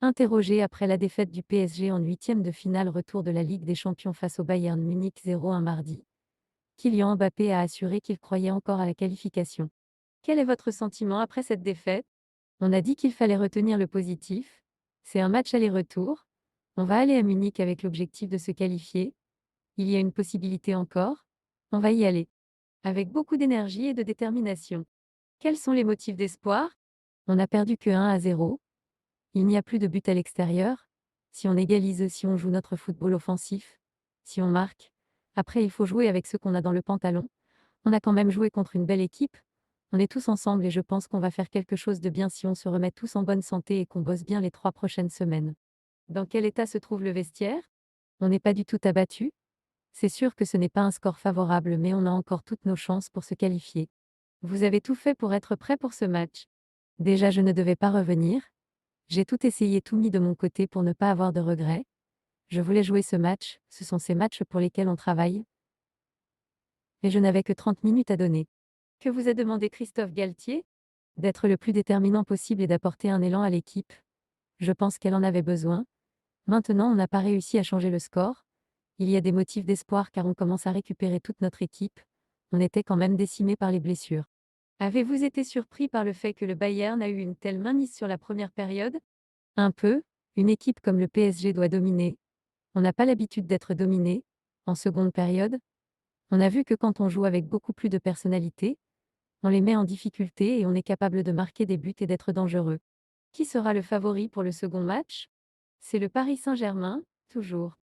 Interrogé après la défaite du PSG en huitième de finale retour de la Ligue des Champions face au Bayern Munich 0-1 mardi, Kylian Mbappé a assuré qu'il croyait encore à la qualification. Quel est votre sentiment après cette défaite? On a dit qu'il fallait retenir le positif. C'est un match aller-retour. On va aller à Munich avec l'objectif de se qualifier. Il y a une possibilité encore. On va y aller. Avec beaucoup d'énergie et de détermination. Quels sont les motifs d'espoir? On n'a perdu que 1-0. Il n'y a plus de but à l'extérieur. Si on égalise, si on joue notre football offensif, si on marque, après il faut jouer avec ce qu'on a dans le pantalon. On a quand même joué contre une belle équipe. On est tous ensemble et je pense qu'on va faire quelque chose de bien si on se remet tous en bonne santé et qu'on bosse bien les 3 prochaines semaines. Dans quel état se trouve le vestiaire? On n'est pas du tout abattu. C'est sûr que ce n'est pas un score favorable, mais on a encore toutes nos chances pour se qualifier. Vous avez tout fait pour être prêt pour ce match. Déjà, je ne devais pas revenir. J'ai tout essayé, tout mis de mon côté pour ne pas avoir de regrets. Je voulais jouer ce match, ce sont ces matchs pour lesquels on travaille. Mais je n'avais que 30 minutes à donner. Que vous a demandé Christophe Galtier? D'être le plus déterminant possible et d'apporter un élan à l'équipe. Je pense qu'elle en avait besoin. Maintenant, on n'a pas réussi à changer le score. Il y a des motifs d'espoir car on commence à récupérer toute notre équipe. On était quand même décimés par les blessures. Avez-vous été surpris par le fait que le Bayern a eu une telle mainmise sur la première période? Un peu. Une équipe comme le PSG doit dominer. On n'a pas l'habitude d'être dominé. En seconde période, on a vu que quand on joue avec beaucoup plus de personnalité, on les met en difficulté et on est capable de marquer des buts et d'être dangereux. Qui sera le favori pour le second match? C'est le Paris Saint-Germain, toujours.